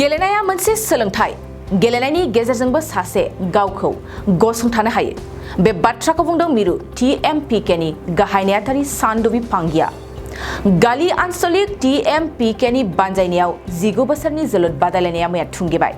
गेलेनाया मोनसे सोलोंथाइ गेलेनायनि गेजेरजोंबो सासे गावखौ गसंथानो हायो बे बाथ्राखौ बुंदों मिरु TMPK नि गाहाय नेहाथारि सानदुबि पांगिया गाली आन्सलिक TMPK नि बानजायनायाव 19 बोसोरनि जोलुर बादायलायनाया मैया थुंगेबाय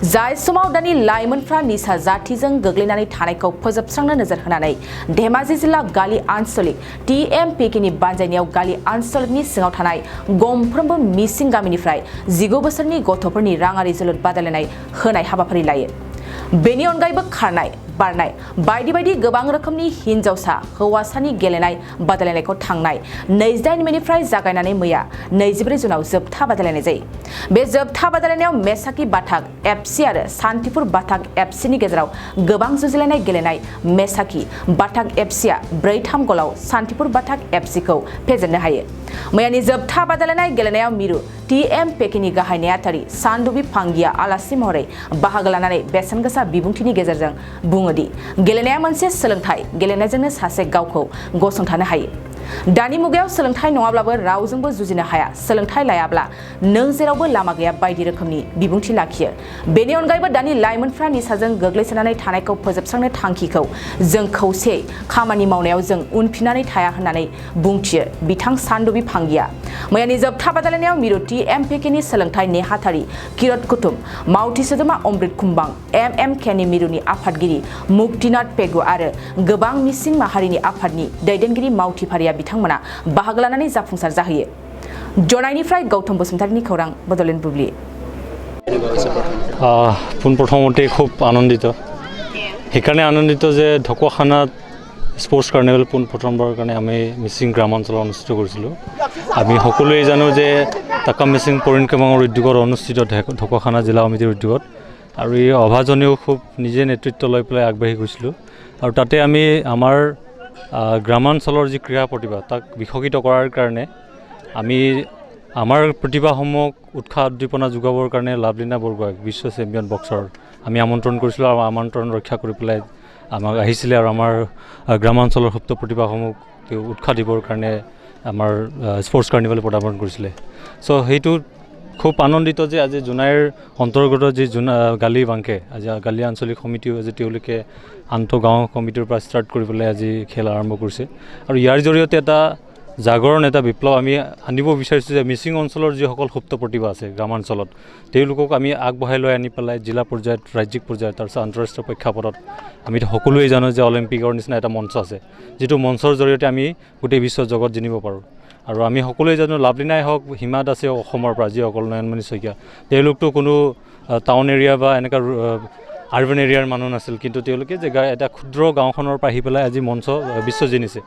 जाय समाव दानि लाइमोनफ्रा निसा जातिजों गोग्लैनानै थानायखौ फोजोबस्रांनो नोजोर होनानै धेमाजि जिल्ला गाली आन्सलिक TMPK नि बानजायनायाव गाली आन्सलिकनि सिङाव थानाय गंफ्रोमबो मिसिं गामिनिफ्राय 19 बोसोरनि गथ'फोरनि राङारि जोलुर बादायलायनाय होनाय हाबाफारि लायो बेनि अनगायैबो खारनाय बारनाय बायदि बायदि गोबां रोखोमनि हिनजावसा हौवासानि गेलेनाय बादायलायनायखौ थांनाय 28 मेनिफ्राय जागायनानै मैया 24 जुनाव जोबथा बादायलायनाय जायो बे जोबथा बादायलायनायाव मेसाकी बाथाक FC आरो सान्तिपुर बाथाक FC नि गेजेराव गोबां जुजिलायनाय गेलेनाय मेसाकी बाथाक FC आ 4-3 गलाव सान्तिपुर बाथाक FC खौ फेजेननो हायो मैयानि जोबथा बादायलायनाय गेलेनायाव मिरु TMPK नि गाहाय नेहाथारि सानदुबि पांगिया आलासि महरै बाहागो लानानै बेसेनगोसा बिबुंथिनि गेजेरजों बुङोदि गेलेनाया मोनसे सोलोंथाइ गेलेनायजोंनो सासे गावखौ गसंथानो हायो दानि मुगायाव सोलोंथाइ नङाब्लाबो रावजोंबो जुजिनो हाया सोलोंथाइ लायाब्ला नों जेरावबो लामा गैया बायदि रोखोमनि बिबुंथि लाखियो बेनि अनगायैबो दानि लाइमोनफ्रा निसाजों गोग्लैसोनानै थानायखौ फोजोबस्रांनो थांखिखौ जों खौसेयै खामानि मावनायाव जों उनफिननानै थाया होननानै बुंथियो बिथां सानदुबि पांगिया मैयानि जोबथा बादायलायनायाव मिरु TMPK नि सोलोंथाइ नेहाथारि किरत कुटुम मावथि सोद्रोमा अमृत कुम्बां MMK नि मिरुनि आफादगिरि मुक्तिनाथ पेगु आरो गोबां मिसिं माहारिनि आफादनि दैदेनगिरि मावथिफारिया बिथांमोना बाहागो लानानै जाफुंसार जाहैयो जनायनिफ्राय गौतम बसुमतारीनि खौरां बडलेण्ड बुब्लि পোনপ্ৰথমতে খুব আনন্দিত সেইকাৰণে আনন্দিত যে ঢকুৱাখানাত স্পৰ্টছ কাৰ্নিভেল পোনপ্ৰথমবাৰৰ কাৰণে আমি মিচিং গ্ৰামাঞ্চলত অনুষ্ঠিত কৰিছিলোঁ আমি সকলোৱে জানো যে তাকাম মিচিং পৰিণ কেমাঙৰ উদ্যোগত অনুষ্ঠিত ঢকুৱাখানা জিলা সমিতিৰ উদ্যোগত আৰু এই অভাজনেও খুব নিজে নেতৃত্ব লৈ পেলাই আগবাঢ়ি গৈছিলোঁ আৰু তাতে আমি আমাৰ গ্ৰামাঞ্চলৰ যি ক্ৰীড়া প্ৰতিভা তাক বিকশিত কৰাৰ কাৰণে আমি আমাৰ প্ৰতিভাসমূহক উৎসাহ উদ্দীপনা যোগাবৰ কাৰণে লাভলীনা বৰগোহাঁইক বিশ্ব চেম্পিয়ন বক্সাৰ আমি আমন্ত্ৰণ কৰিছিলোঁ আৰু আমন্ত্ৰণ ৰক্ষা কৰি পেলাই আমাক আহিছিলে আৰু আমাৰ গ্ৰামাঞ্চলৰ সুপ্ত প্ৰতিভাসমূহক উৎসাহ দিবৰ কাৰণে আমাৰ স্পৰ্টছ কাৰ্নিভেল পদাৰ্পণ কৰিছিলে চ' সেইটো খুব আনন্দিত যে আজি জোনাইৰ অন্তৰ্গত যি গালি বাংকে আজি গালি আঞ্চলিক সমিতিও আজি তেওঁলোকে আন্তঃগাঁও কমিটিৰ পৰা ষ্টাৰ্ট কৰি পেলাই আজি খেল আৰম্ভ কৰিছে আৰু ইয়াৰ জৰিয়তে এটা জাগৰণ এটা বিপ্লৱ আমি আনিব বিচাৰিছোঁ যে মিচিং অঞ্চলৰ যিসকল সুপ্ত প্ৰতিভা আছে গ্ৰামাঞ্চলত তেওঁলোকক আমি আগবঢ়াই লৈ আনি পেলাই জিলা পৰ্যায়ত ৰাজ্যিক পৰ্যায়ত তাৰপিছত আন্তঃৰাষ্ট্ৰীয় প্ৰেক্ষাপটত আমি সকলোৱে জানো যে অলিম্পিকৰ নিচিনা এটা মঞ্চ আছে যিটো মঞ্চৰ জৰিয়তে আমি গোটেই বিশ্ব জগত জানিব পাৰোঁ আৰু আমি সকলোৱে জানো লাভলীনাই হওক হিমা দাসে অসমৰ পৰা যিসকল নয়নমণি শইকীয়া তেওঁলোকতো কোনো টাউন এৰিয়া বা এনেকুৱা আৰ্বান এৰিয়াৰ মানুহ নাছিল কিন্তু তেওঁলোকে যে এটা ক্ষুদ্ৰ গাঁওখনৰ পৰা আহি পেলাই আজি মঞ্চ বিশ্ব জিনিছে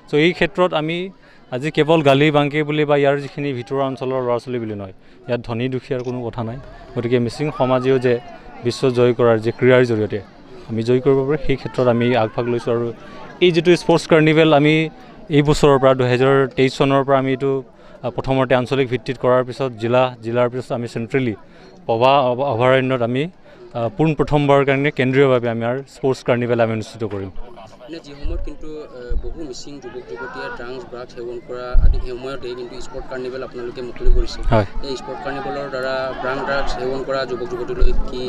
চ' এই ক্ষেত্ৰত আমি আজি কেৱল গালি বাংকে বুলি বা ইয়াৰ যিখিনি ভিতৰুৱা অঞ্চলৰ ল'ৰা ছোৱালী বুলি নহয় ইয়াত ধনী দুখীয়াৰ কোনো কথা নাই গতিকে মিচিং সমাজেও যে বিশ্ব জয় কৰাৰ যে ক্ৰীড়াৰ জৰিয়তে আমি জয় কৰিব পাৰোঁ সেই ক্ষেত্ৰত আমি আগভাগ লৈছোঁ আৰু এই যিটো স্পৰ্টছ কাৰ্নিভেল আমি এই বছৰৰ পৰা 2023 চনৰ পৰা আমি এইটো প্ৰথমতে আঞ্চলিক ভিত্তিত কৰাৰ পিছত জিলাৰ পিছত আমি চেণ্ট্ৰেলি পভা অভয়াৰণ্যত আমি পোনপ্ৰথমবাৰৰ কাৰণে কেন্দ্ৰীয়ভাৱে আমাৰ স্পৰ্টছ কাৰ্নিভেল আমি অনুষ্ঠিত কৰিম যি সময়ত কিন্তু বহু মিচিং যুৱক যুৱতীয়ে ড্ৰাগছ ড্ৰাগছ সেৱন কৰা আদি সময়তে কিন্তু স্পৰ্ট কাৰ্নিভেল আপোনালোকে মুকলি কৰিছে এই স্পৰ্ট কাৰ্নিভেলৰ দ্বাৰা ড্ৰাগছ সেৱন কৰা যুৱক যুৱতীলৈ কি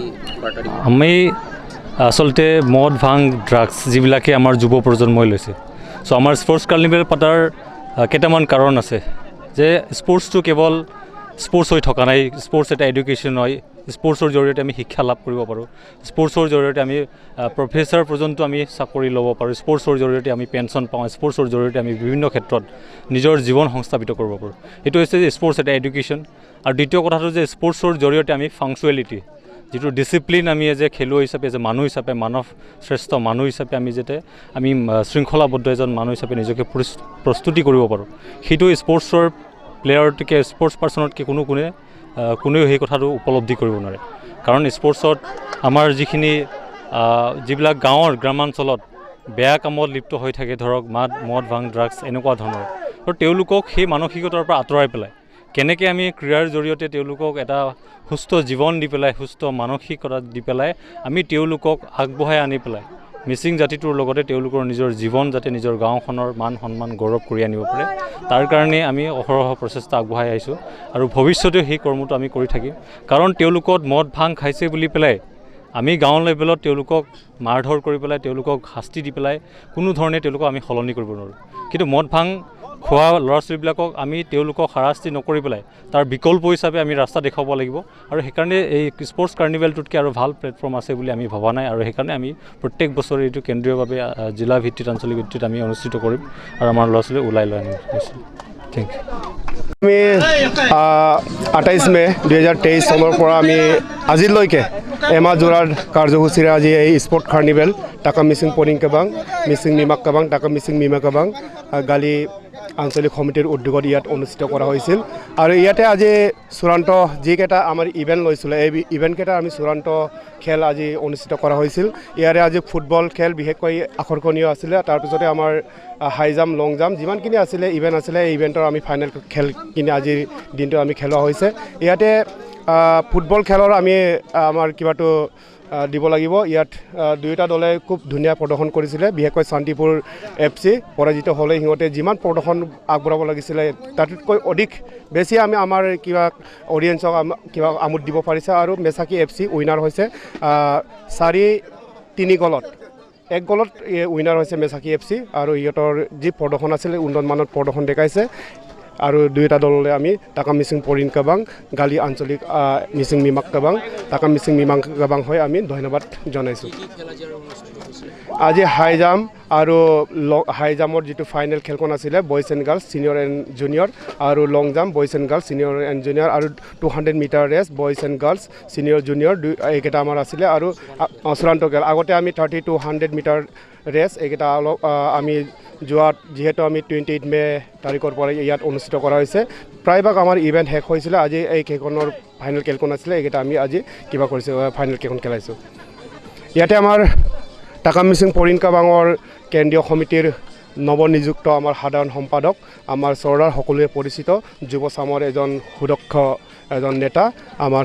বাৰ্তা দিব আমি আচলতে মদ ভাং ড্ৰাগছ যিবিলাকে আমাৰ যুৱ প্ৰজন্মই লৈছে চ' আমাৰ স্পৰ্টছ কাৰ্নিভেল পতাৰ কেইটামান কাৰণ আছে যে স্পৰ্টছটো কেৱল স্পৰ্টছ হৈ থকা নাই স্পৰ্টছ এটা এডুকেশ্যন হয় স্পৰ্টছৰ জৰিয়তে আমি শিক্ষা লাভ কৰিব পাৰোঁ স্পৰ্টছৰ জৰিয়তে আমি প্ৰফেচাৰ পৰ্যন্ত আমি চাকৰি ল'ব পাৰোঁ স্পৰ্টছৰ জৰিয়তে আমি পেঞ্চন পাওঁ স্পৰ্টছৰ জৰিয়তে আমি বিভিন্ন ক্ষেত্ৰত নিজৰ জীৱন সংস্থাপিত কৰিব পাৰোঁ এইটো হৈছে যে স্পৰ্টছ এটা এডুকেশ্যন আৰু দ্বিতীয় কথাটো যে স্পৰ্টছৰ জৰিয়তে আমি ফাংচুৱেলিটি যিটো ডিচিপ্লিন আমি যে খেলুৱৈ হিচাপে যে মানুহ হিচাপে মানৱ শ্ৰেষ্ঠ মানুহ হিচাপে আমি যাতে আমি শৃংখলাবদ্ধ এজন মানুহ হিচাপে নিজকে প্ৰস্তুতি কৰিব পাৰোঁ সেইটো স্পৰ্টছৰ প্লেয়াৰতকৈ স্পৰ্টছ পাৰ্চনতকৈ কোনেও সেই কথাটো উপলব্ধি কৰিব নোৱাৰে কাৰণ স্পৰ্টছত আমাৰ যিবিলাক গ্ৰামাঞ্চলত বেয়া কামত লিপ্ত হৈ থাকে ধৰক মদ ভাং ড্ৰাগছ এনেকুৱা ধৰণৰ আৰু তেওঁলোকক সেই মানসিকতাৰ পৰা আঁতৰাই পেলাই কেনেকৈ আমি ক্ৰীড়াৰ জৰিয়তে তেওঁলোকক এটা সুস্থ জীৱন দি পেলাই সুস্থ মানসিকতা দি পেলাই আমি তেওঁলোকক আগবঢ়াই আনি পেলাই মিচিং জাতিটোৰ লগতে তেওঁলোকৰ নিজৰ জীৱন যাতে নিজৰ গাঁওখনৰ মান সন্মান গৌৰৱ কৰি আনিব পাৰে তাৰ কাৰণে আমি অহৰহ প্ৰচেষ্টা আগবঢ়াই আহিছোঁ আৰু ভৱিষ্যতেও সেই কৰ্মটো আমি কৰি থাকিম কাৰণ তেওঁলোকক মদ ভাং খাইছে বুলি পেলাই আমি গাঁও লেভেলত তেওঁলোকক মাৰধৰ কৰি পেলাই তেওঁলোকক শাস্তি দি পেলাই কোনো ধৰণে তেওঁলোকক আমি সলনি কৰিব নোৱাৰোঁ কিন্তু মদ ভাং খোৱা ল'ৰা ছোৱালীবিলাকক আমি তেওঁলোকক হাৰাশাস্তি নকৰি পেলাই তাৰ বিকল্প হিচাপে আমি ৰাস্তা দেখুৱাব লাগিব আৰু সেইকাৰণে এই স্পৰ্টছ কাৰ্নিভেলটোতকৈ আৰু ভাল প্লেটফৰ্ম আছে বুলি আমি ভবা নাই আৰু সেইকাৰণে আমি প্ৰত্যেক বছৰে এইটো কেন্দ্ৰীয়ভাৱে জিলা ভিত্তিত আঞ্চলিক ভিত্তিত আমি অনুষ্ঠিত কৰিম আৰু আমাৰ ল'ৰা ছোৱালী ওলাই লৈ আনিম থেংক ইউ আমি 28 মে 2023 চনৰ পৰা আমি আজিলৈকে এমাহ জোৰাৰ কাৰ্যসূচীৰে আজি এই স্পৰ্ট কাৰ্নিভেল টাকা মিচিং পৰিং কাবাং মিচিং মিমাক কাবাং টাকা মিচিং মিমা কাবাং গালি আঞ্চলিক সমিতিৰ উদ্যোগত ইয়াত অনুষ্ঠিত কৰা হৈছিল আৰু ইয়াতে আজি চূড়ান্ত যিকেইটা আমাৰ ইভেণ্ট লৈছিলে এই ইভেণ্টকেইটা আমি চূড়ান্ত খেল আজি অনুষ্ঠিত কৰা হৈছিল ইয়াৰে আজি ফুটবল খেল বিশেষকৈ আকৰ্ষণীয় আছিলে তাৰপিছতে আমাৰ হাই জাম্প লং জাম্প যিমানখিনি আছিলে ইভেণ্ট আছিলে এই ইভেণ্টৰ আমি ফাইনেল খেলখিনি আজিৰ দিনটো আমি খেলোৱা হৈছে ইয়াতে ফুটবল খেলৰ আমি আমাৰ কিবাটো দিব লাগিব ইয়াত দুয়োটা দলে খুব ধুনীয়া প্ৰদৰ্শন কৰিছিলে বিশেষকৈ শান্তিপুৰ FC পৰাজিত হ'লে সিহঁতে যিমান প্ৰদৰ্শন আগবঢ়াব লাগিছিলে তাতকৈ অধিক বেছি আমি আমাৰ কিবা অডিয়েঞ্চক কিবা আমোদ দিব পাৰিছে আৰু মেচাকি FC উইনাৰ হৈছে 4-3 গলত 1 গলত উইনাৰ হৈছে মেচাকি FC আৰু ইহঁতৰ যি প্ৰদৰ্শন আছিলে উন্নতমানৰ প্ৰদৰ্শন দেখাইছে আৰু দুয়োটা দললৈ আমি টাকা মিচিং পৰিং কাবাং গালি আঞ্চলিক মিচিং মিমাক কাবাং টাকা মিচিং মিমাক কাবাং হৈ আমি ধন্যবাদ জনাইছোঁ আজি হাই জাম্প আৰু হাই জাম্পৰ যিটো ফাইনেল খেলখন আছিলে boys and girls senior and junior আৰু long jump boys and girls senior and junior আৰু 200 metre race boys and girls senior junior এইকেইটা আমাৰ আছিলে আৰু চূড়ান্ত খেল আগতে আমি 30-100 মিটাৰ ৰেচ এইকেইটা অলপ আমি যোৱাত যিহেতু আমি 28 মে তাৰিখৰ পৰা ইয়াত অনুষ্ঠিত কৰা হৈছে প্ৰায়ভাগ আমাৰ ইভেণ্ট শেষ হৈছিলে আজি এই কেইখনৰ ফাইনেল খেলখন আছিলে এইকেইটা আমি আজি কিবা কৰিছোঁ ফাইনেল কেইখন খেলাইছোঁ ইয়াতে আমাৰ টাকা মিচিং পৰিং কাবাঙৰ কেন্দ্ৰীয় সমিতিৰ নৱনিযুক্ত আমাৰ সাধাৰণ সম্পাদক আমাৰ চৰদাৰ সকলোৱে পৰিচিত যুৱ চামৰ এজন সুদক্ষ এজন নেতা আমাৰ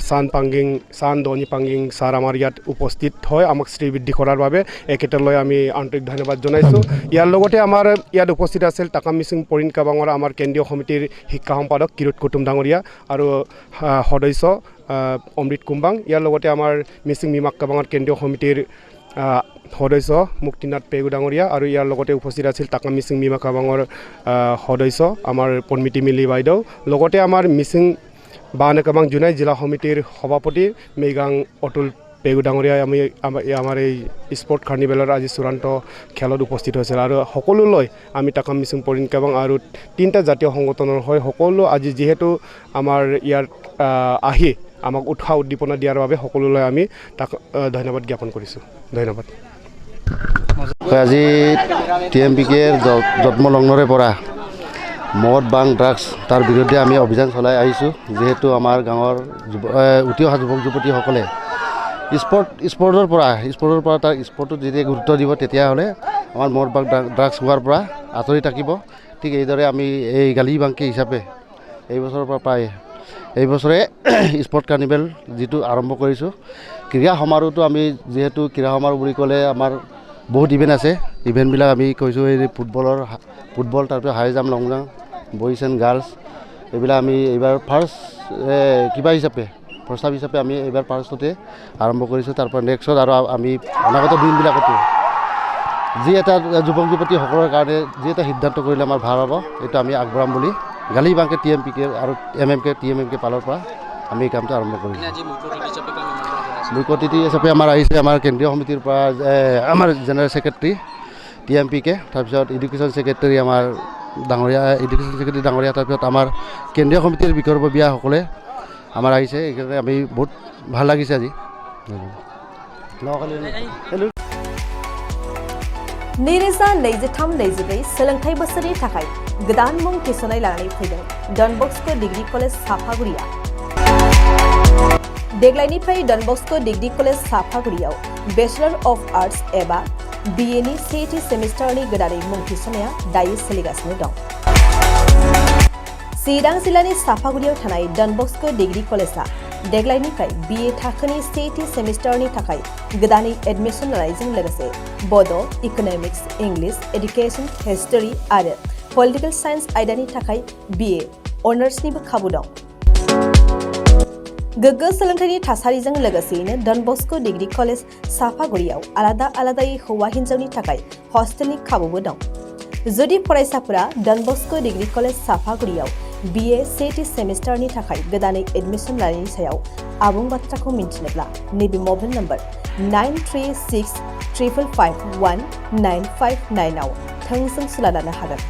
চান দনি পাংগিং ছাৰ আমাৰ ইয়াত উপস্থিত হয় আমাক শ্ৰীবৃদ্ধি কৰাৰ বাবে একেটালৈ আমি আন্তৰিক ধন্যবাদ জনাইছোঁ ইয়াৰ লগতে আমাৰ ইয়াত উপস্থিত আছিল টাকা মিচিং পৰিং কাবাঙৰ আমাৰ কেন্দ্ৰীয় সমিতিৰ শিক্ষা সম্পাদক কিৰুত কুটুম ডাঙৰীয়া আৰু সদস্য অমৃত কুম্বাং ইয়াৰ লগতে আমাৰ মিচিং মিমাক কাবাঙৰ কেন্দ্ৰীয় সমিতিৰ সদস্য মুক্তিনাথ পেগু ডাঙৰীয়া আৰু ইয়াৰ লগতে উপস্থিত আছিল টাকা মিচিং মিমা কাবাঙৰ সদস্য আমাৰ পন্মিতি মিলি বাইদেউ লগতে আমাৰ মিচিং বানে কাবাং জুনাই জিলা সমিতিৰ সভাপতি মেগাং অতুল পেগু ডাঙৰীয়াই আমাৰ এই স্পৰ্ট কাৰ্নিভেলৰ আজি চূড়ান্ত খেলত উপস্থিত হৈছিল আৰু সকলোলৈ আমি টাকা মিচিং পৰিং কাবাং আৰু 3টা জাতীয় সংগঠনৰ হৈ সকলো আজি যিহেতু আমাৰ ইয়াত আহি আমাক উৎসাহ উদ্দীপনা দিয়াৰ বাবে সকলোলৈ আমি তাক ধন্যবাদ জ্ঞাপন কৰিছোঁ ধন্যবাদ আজি TMPKৰ জন্মলগ্নৰে পৰা মদ বাং ড্ৰাগছ তাৰ বিৰুদ্ধে আমি অভিযান চলাই আহিছোঁ যিহেতু আমাৰ গাঁৱৰ উঠি অহা যুৱক যুৱতীসকলে স্পৰ্টৰ পৰা তাৰ স্পৰ্টত যেতিয়া গুৰুত্ব দিব তেতিয়াহ'লে আমাৰ মদ বাং ড্ৰাগছ হোৱাৰ পৰা আঁতৰি থাকিব ঠিক এইদৰে আমি এই গালি বাংকি হিচাপে এই বছৰৰ পৰা প্ৰায় এই বছৰে স্পৰ্ট কাৰ্নিভেল যিটো আৰম্ভ কৰিছোঁ ক্ৰীড়া সমাৰোহটো আমি যিহেতু ক্ৰীড়া সমাৰোহ বুলি ক'লে আমাৰ বহুত ইভেণ্ট আছে ইভেণ্টবিলাক আমি কৈছোঁ এই ফুটবল তাৰপিছত high jump long jump boys and girls এইবিলাক আমি এইবাৰ ফাৰ্ষ্ট প্ৰস্তাৱ হিচাপে আমি এইবাৰ ফাৰ্ষ্টতে আৰম্ভ কৰিছোঁ তাৰপৰা নেক্সট আৰু আমি অনাগত দিনবিলাকতো যি এটা যুৱক যুৱতীসকলৰ কাৰণে যি এটা সিদ্ধান্ত কৰিলে আমাৰ ভাল হ'ব এইটো আমি আগবঢ়াম বুলি গালি বাংকে TMPK আৰু TMMK পালৰ পৰা আমি এই কামটো আৰম্ভ কৰিছোঁ মুখ্য অতিথি হিচাপে আমাৰ আহিছে আমাৰ কেন্দ্ৰীয় সমিতিৰ পৰা আমাৰ জেনেৰেল ছেক্ৰেটাৰী TMPK তাৰপিছত এডুকেশ্যন ছেক্ৰেটাৰী আমাৰ ডাঙৰীয়া তাৰপিছত আমাৰ কেন্দ্ৰীয় সমিতিৰ বিষয়ববীয়াসকলে আমাৰ আহিছে এইকাৰণে আমি বহুত ভাল লাগিছে আজি नैरोजा 23-24 सोलोंथाइ बोसोरनि थाखाय गोदान मुं थिसननाय लानानै फैदों डन बस्क' डिग्री कलेज साफागुरिया देग्लायनिफ्राय डन बस्क' डिग्री कलेज साफागुरियाव बेचलर अफ आर्ट्स एबा BA नि सेथि सेमिस्टारनि गोदानै मुं थिसननाया दायो सोलिगासिनो दं चिरां जिल्लानि साफागुरियाव थानाय डन बस्क' डिग्री कलेजआ देग्लायनिफ्राय BA थाखोनि सेथि सेमिस्टारनि थाखाय गोदानै एडमिशन लानायजों लोगोसे बड', इक'नमिक्स, इंलिश, एडुकेशन, हिस्टरी आरो पलिटिकल साइन्स आयदानि थाखाय BA अनार्सनिबो खाबु दं। गोग्गो सोलोंथाइनि थासारिजों लोगोसेयैनो डन बस्क' डिग्री कलेज साफागुरियाव आलादा आलादायै हौवा हिन्जावनि थाखाय हस्टेलनि खाबुबो दं। जुदि फरायसाफोरा done Bosco' degree college साफागुरियाव BA सेथि सेमिस्टारनि थाखाय गोदानै एडमिशन लानायनि सायाव आबुं बाथ्राखौ मिन्थिनोब्ला नैबे मबाइल नम्बर 9365519559 आव थोंजों सुला लानो हागोन।